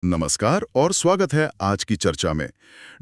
नमस्कार और स्वागत है आज की चर्चा में।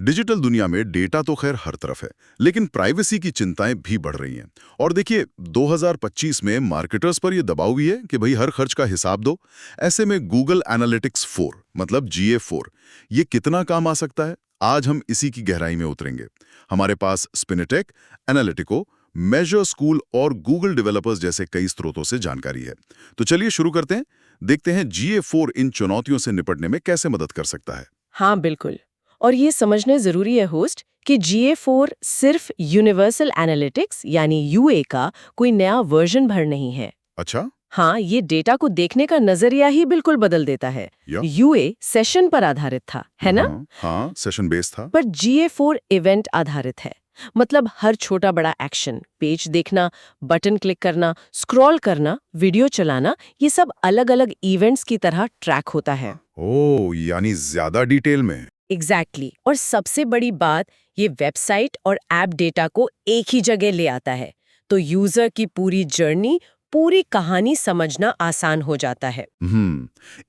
डिजिटल दुनिया में डेटा तो खैर हर तरफ है, लेकिन प्राइवेसी की चिंताएं भी बढ़ रही हैं। और देखिए, 2025 में मार्केटर्स पर यह दबाव भी है कि भाई हर खर्च का हिसाब दो। ऐसे में गूगल एनालिटिक्स 4 मतलब GA4 ये कितना काम आ सकता है, आज हम इसी की गहराई में उतरेंगे। हमारे पास स्पिनिटेक, एनालिटिको, मेजर स्कूल और गूगल डेवलपर्स जैसे कई स्रोतों से जानकारी है। तो चलिए शुरू करते हैं, देखते हैं GA4 इन चुनौतियों से निपटने में कैसे मदद कर सकता है। हाँ बिल्कुल। और ये समझने जरूरी है होस्ट कि GA4 सिर्फ यूनिवर्सल एनालिटिक्स यानी यूए का कोई नया वर्जन भर नहीं है। अच्छा। हाँ, ये डेटा को देखने का नजरिया ही बिल्कुल बदल देता है। या यूए सेशन पर आधारित था, है ना? हाँ, सेशन बेस्ड था। पर GA4 इवेंट आधारित है। मतलब हर छोटा बड़ा एक्शन, पेज देखना, बटन क्लिक करना, स्क्रॉल करना, वीडियो चलाना, ये सब अलग-अलग इवेंट्स की तरह ट्रैक होता है। ओ, यानी ज्यादा डिटेल में। एग्जैक्टली। और सबसे बड़ी बात, ये वेबसाइट और ऐप डेटा को एक ही जगह ले आता है, तो यूजर की पूरी जर्नी, पूरी कहानी समझना आसान हो जाता है।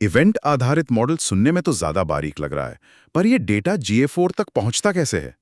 इवेंट आधारित मॉडल सुनने में तो ज्यादा बारीक लग रहा है, पर ये डेटा GA4 तक पहुंचता कैसे है?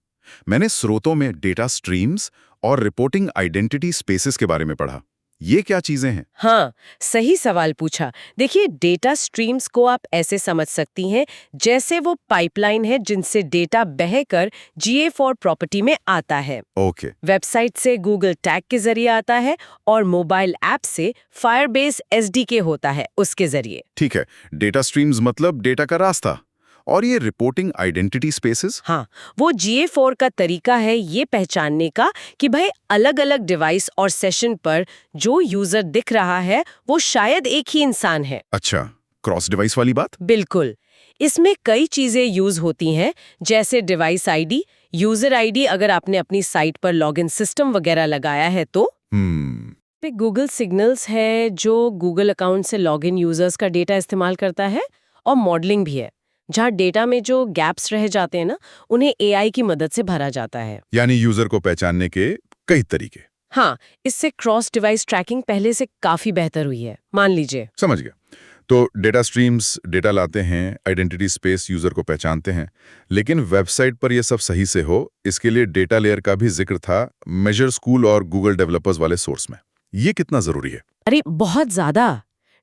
मैंने स्रोतों में डेटा स्ट्रीम्स और रिपोर्टिंग आइडेंटिटी स्पेसेस के बारे में पढ़ा। ये क्या चीजें हैं? हाँ, सही सवाल पूछा। देखिए, डेटा स्ट्रीम्स को आप ऐसे समझ सकती हैं जैसे वो पाइपलाइन है जिनसे डेटा बहकर GA4 प्रॉपर्टी में आता है। ओके। वेबसाइट से गूगल टैग के जरिए आता है और मोबाइल ऐप से फायरबेस SDK होता है उसके जरिए। ठीक है, डेटा स्ट्रीम्स मतलब डेटा का रास्ता। और ये रिपोर्टिंग आइडेंटिटी स्पेसेस? हाँ, वो GA4 का तरीका है ये पहचानने का कि भाई अलग-अलग डिवाइस और सेशन पर जो यूजर दिख रहा है वो शायद एक ही इंसान है। अच्छा, क्रॉस डिवाइस वाली बात। बिल्कुल। इसमें कई चीजें यूज होती हैं, जैसे डिवाइस आईडी, यूजर आईडी अगर आपने अपनी साइट पर लॉगिन सिस्टम वगैरह लगाया है तो। पे गूगल सिग्नल्स है जो गूगल अकाउंट से लॉगिन यूजर्स का डेटा इस्तेमाल करता है, और मॉडलिंग भी है जहाँ डेटा में जो गैप्स रह जाते हैं ना, उन्हें AI की मदद से भरा जाता है। यानी यूजर को पहचानने के कई तरीके। हाँ, इससे क्रॉस डिवाइस ट्रैकिंग पहले से काफी बेहतर हुई है, मान लीजिए। समझ गया। तो डेटा स्ट्रीम्स डेटा लाते हैं, आइडेंटिटी स्पेस यूजर को पहचानते हैं, लेकिन वेबसाइट पर यह सब सही से हो, इसके लिए डेटा लेयर का भी जिक्र था मेजर स्कूल और गूगल डेवलपर्स वाले सोर्स में। ये कितना जरूरी है? अरे बहुत ज्यादा।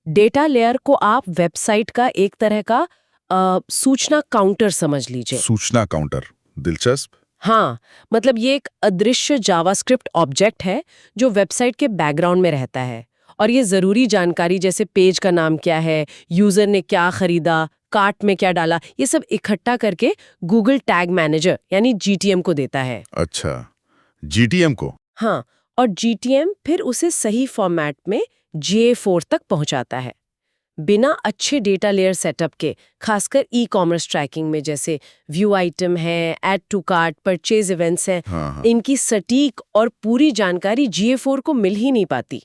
डेटा लेयर को आप वेबसाइट का एक तरह का सूचना काउंटर समझ लीजिए। सूचना काउंटर, दिलचस्प। हाँ, मतलब ये एक अदृश्य जावास्क्रिप्ट ऑब्जेक्ट है जो वेबसाइट के बैकग्राउंड में रहता है, और ये जरूरी जानकारी जैसे पेज का नाम क्या है, यूजर ने क्या खरीदा, कार्ट में क्या डाला, ये सब इकट्ठा करके गूगल टैग मैनेजर यानी GTM को देता है। अच्छा, GTM को। हाँ, और GTM फिर उसे सही फॉर्मेट में GA4 तक पहुंचाता है। बिना अच्छे डेटा लेयर सेटअप के, खासकर ई-कॉमर्स ट्रैकिंग में, जैसे व्यू आइटम है, add to cart, purchase events हैं, हाँ। इनकी सटीक और पूरी जानकारी GA4 को मिल ही नहीं पाती।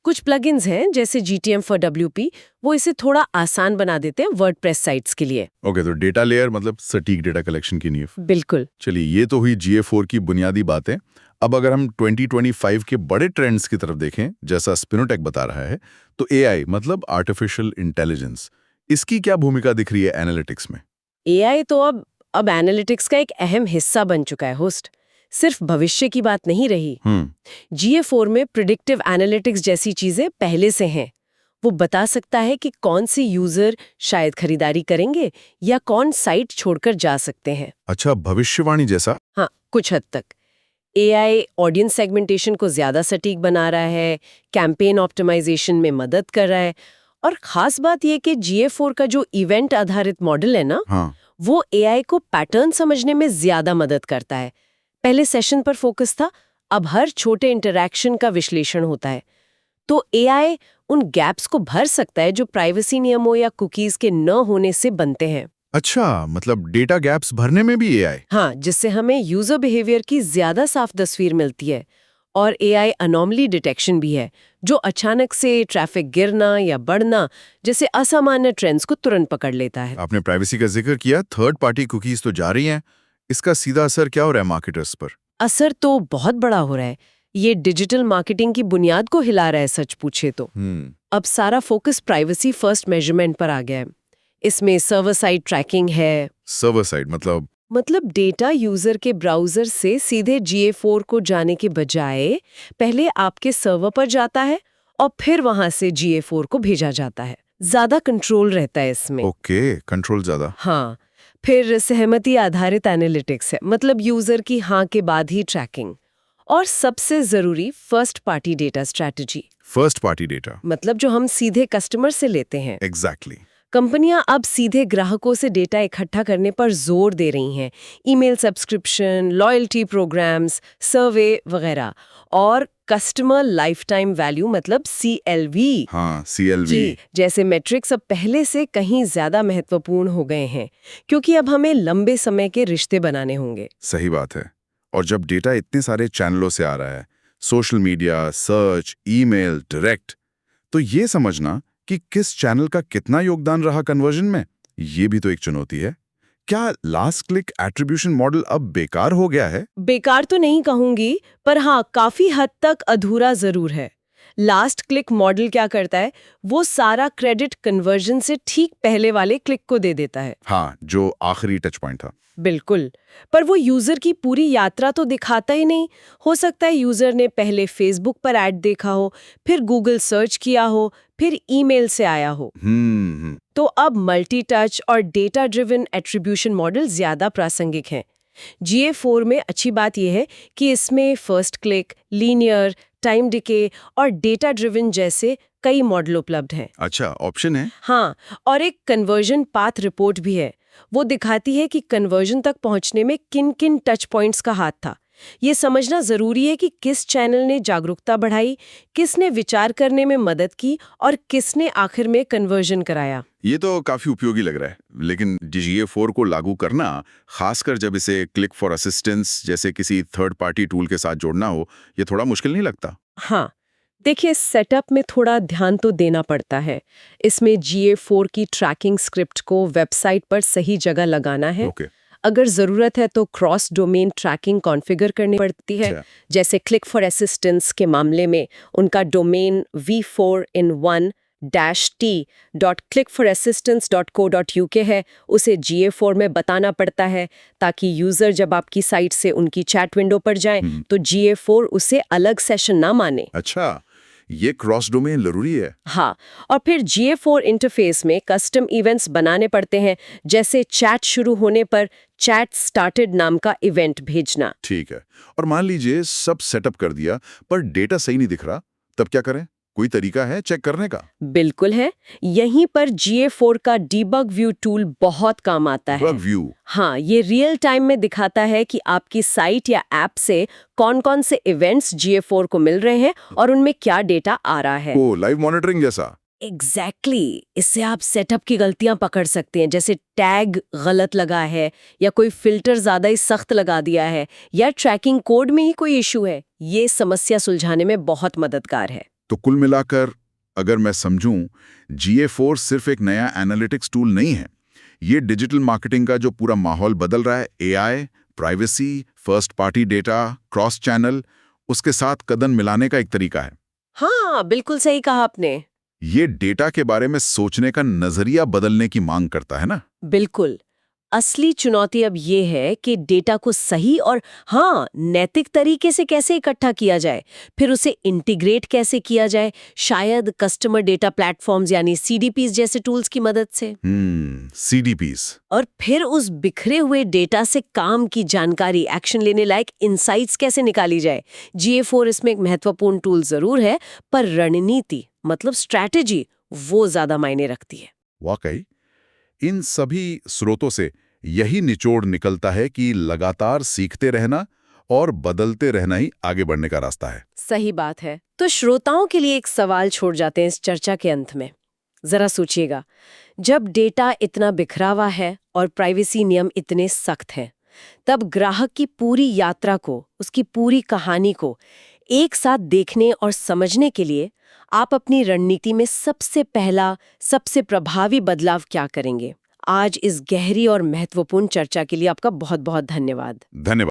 कुछ प्लगइन्स हैं जैसे GTM for WP, वो इसे थोड़ा आसान बना देते हैं वर्डप्रेस साइट्स के लिए। ओके, तो डेटा लेयर मतलब सटीक डेटा कलेक्शन की नींव। बिल्कुल। चलिए, ये तो हुई GA4 की बुनियादी बातें। अब अगर हम 2025 के बड़े ट्रेंड्स की तरफ देखें, जैसा स्पिनोटेक बता रहा है, तो AI मतलब आर्टिफिशियल इंटेलिजेंस, इसकी क्या भूमिका दिख रही है एनालिटिक्स में? AI तो अब एनालिटिक्स का एक अहम हिस्सा बन चुका है होस्ट। सिर्फ भविष्य की बात नहीं रही। GA4 में प्रिडिक्टिव एनालिटिक्स जैसी चीजें पहले से हैं। वो बता सकता है कि कौन से यूजर शायद खरीदारी करेंगे या कौन साइट छोड़कर जा सकते हैं। अच्छा, भविष्यवाणी जैसा। हाँ, कुछ हद तक। AI ऑडियंस सेगमेंटेशन को ज्यादा सटीक बना रहा है, कैंपेन ऑप्टिमाइजेशन में मदद कर रहा है, और खास बात यह कि GA4 का जो इवेंट आधारित मॉडल है ना, हाँ। वो AI को पैटर्न समझने में ज्यादा मदद करता है। पहले सेशन पर फोकस था, अब हर छोटे इंटरैक्शन का विश्लेषण होता है। तो AI उन गैप्स को भर सकता है जो प्राइवेसी नियमों या कुकीज के न होने से बनते हैं। अच्छा, मतलब डेटा गैप्स भरने में भी AI। हाँ, जिससे हमें यूजर बिहेवियर की ज्यादा साफ तस्वीर मिलती है। और AI अनोमली डिटेक्शन भी है, जो अचानक से ट्रैफिक गिरना या बढ़ना जैसे असामान्य ट्रेंड्स को तुरंत पकड़ लेता है। आपने प्राइवेसी का जिक्र किया, थर्ड पार्टी कुकीज तो जा रही हैं, इसका सीधा असर क्या हो रहा है मार्केटर्स पर? असर तो बहुत बड़ा हो रहा है। ये डिजिटल मार्केटिंग की बुनियाद को हिला रहा है, सच पूछे तो। अब सारा फोकस प्राइवेसी फर्स्ट मेजरमेंट पर आ गया है। इसमें सर्वर साइड ट्रैकिंग है। सर्वर साइड मतलब डेटा यूजर के ब्राउजर से सीधे GA4 को जाने के बजाय पहले आपके सर्वर पर जाता है और फिर वहां से GA4 को भेजा जाता है। ज्यादा कंट्रोल रहता है इसमें। ओके, कंट्रोल ज्यादा। हाँ, फिर सहमति आधारित एनालिटिक्स है, मतलब यूजर की हाँ के बाद ही ट्रैकिंग। और सबसे जरूरी first party data strategy. First party data मतलब जो हम सीधे कस्टमर से लेते हैं। एग्जैक्टली। कंपनियां अब सीधे ग्राहकों से डेटा इकट्ठा करने पर जोर दे रही हैं। ईमेल सब्सक्रिप्शन, लॉयल्टी प्रोग्राम्स, सर्वे वगैरह। और कस्टमर लाइफ टाइम वैल्यू मतलब CLV। हाँ, CLV जी, जैसे मैट्रिक्स अब पहले से कहीं ज्यादा महत्वपूर्ण हो गए हैं, क्योंकि अब हमें लंबे समय के रिश्ते बनाने होंगे। सही बात है। और जब डेटा इतने सारे चैनलों से आ रहा है, social media, search, email, direct, तो ये समझना कि किस चैनल का कितना योगदान रहा कन्वर्जन में, ये भी तो एक चुनौती है। क्या लास्ट क्लिक एट्रीब्यूशन मॉडल अब बेकार हो गया है? बेकार तो नहीं कहूंगी, पर हाँ, काफी हद तक अधूरा जरूर है। लास्ट क्लिक मॉडल क्या करता है, वो सारा क्रेडिट कन्वर्जन से ठीक पहले वाले क्लिक को दे देता है। हाँ, जो आखिरी टच पॉइंट था। बिल्कुल, पर वो यूजर की पूरी यात्रा तो दिखाता ही नहीं। हो सकता है यूजर ने पहले फेसबुक पर ऐड देखा हो, फिर गूगल सर्च किया हो, फिर ईमेल से आया हो। तो अब मल्टी टच और डेटा ड्रिवन एट्रीब्यूशन मॉडल ज्यादा प्रासंगिक हैं। GA4 में अच्छी बात यह है कि इसमें first click, linear, time decay और डेटा ड्रिवन जैसे कई मॉडल उपलब्ध हैं। अच्छा, ऑप्शन है। हाँ, और एक कन्वर्जन पाथ रिपोर्ट भी है। वो दिखाती है कि कन्वर्जन तक पहुंचने में किन किन टच पॉइंट्स का हाथ था। ये समझना जरूरी है कि किस चैनल ने जागरूकता बढ़ाई, किसने विचार करने में मदद की और किसने आखिर में कन्वर्जन कराया। ये तो काफी उपयोगी लग रहा है, लेकिन GA4 को लागू करना, खासकर जब इसे क्लिक फॉर असिस्टेंस जैसे किसी थर्ड पार्टी टूल के साथ जोड़ना हो, ये थोड़ा मुश्किल नहीं लगता? हाँ, देखिए, सेटअप में थोड़ा ध्यान तो देना पड़ता है। इसमें GA4 की ट्रैकिंग स्क्रिप्ट को वेबसाइट पर सही जगह लगाना है। अगर जरूरत है तो क्रॉस डोमेन ट्रैकिंग कॉन्फ़िगर करनी पड़ती है। जैसे क्लिक फॉर असिस्टेंस के मामले में उनका डोमेन v4in1-t.clickforassistance.co.uk है, उसे GA4 में बताना पड़ता है, ताकि यूजर जब आपकी साइट से उनकी चैट विंडो पर जाए तो GA4 उसे अलग सेशन ना माने। अच्छा, ये क्रॉस डोमेन जरूरी है। हाँ, और फिर GA4 इंटरफेस में कस्टम इवेंट्स बनाने पड़ते हैं, जैसे चैट शुरू होने पर चैट स्टार्टेड नाम का इवेंट भेजना। ठीक है। और मान लीजिए सब सेटअप कर दिया पर डेटा सही नहीं दिख रहा, तब क्या करें? कोई तरीका है चेक करने का? बिल्कुल है। यहीं पर GA4 का डीबग व्यू टूल बहुत काम आता है। Debug view? हाँ, ये रियल टाइम में दिखाता है कि आपकी साइट या ऐप से कौन-कौन से इवेंट्स GA4 को मिल रहे हैं और उनमें क्या डेटा आ रहा है। ओ, लाइव मॉनिटरिंग जैसा? एग्जैक्टली। इससे आप सेटअप की गलतियां पकड़ सकते हैं, जैसे टैग गलत लगा है या कोई फिल्टर ज्यादा ही सख्त लगा दिया है या ट्रैकिंग कोड में ही कोई इशू है। ये समस्या सुलझाने में बहुत मददगार है। तो कुल मिलाकर अगर मैं समझूं, GA4 सिर्फ एक नया एनालिटिक्स टूल नहीं है, ये डिजिटल मार्केटिंग का जो पूरा माहौल बदल रहा है, AI, privacy, first party data, cross channel, उसके साथ कदम मिलाने का एक तरीका है। हाँ, बिल्कुल सही कहा आपने। ये डेटा के बारे में सोचने का नजरिया बदलने की मांग करता है ना? बिल्कुल। असली चुनौती अब ये है कि डेटा को सही और नैतिक तरीके से कैसे इकट्ठा किया जाए, फिर उसे इंटीग्रेट कैसे किया जाए, शायद कस्टमर डेटा प्लेटफॉर्म्स यानी CDPs जैसे टूल्स की मदद से। CDPs। और फिर उस बिखरे हुए डेटा से काम की जानकारी, एक्शन लेने लायक इंसाइट्स कैसे निकाली जाए। GA4 इसमें एक महत्वपूर्ण टूल जरूर है, पर रणनीति मतलब स्ट्रैटेजी वो ज्यादा मायने रखती है। वाकई इन सभी स्रोतों से यही निचोड़ निकलता है कि लगातार सीखते रहना और बदलते रहना ही आगे बढ़ने का रास्ता है। सही बात है। तो श्रोताओं के लिए एक सवाल छोड़ जाते हैं इस चर्चा के अंत में। जरा सोचिएगा, जब डेटा इतना बिखरा हुआ है और प्राइवेसी नियम इतने सख्त हैं, तब ग्राहक की पूरी यात्रा को, उसकी पूरी कहानी को एक साथ देखने और समझने के लिए आप अपनी रणनीति में सबसे पहला, सबसे प्रभावी बदलाव क्या करेंगे? आज इस गहरी और महत्वपूर्ण चर्चा के लिए आपका बहुत बहुत धन्यवाद। धन्यवाद।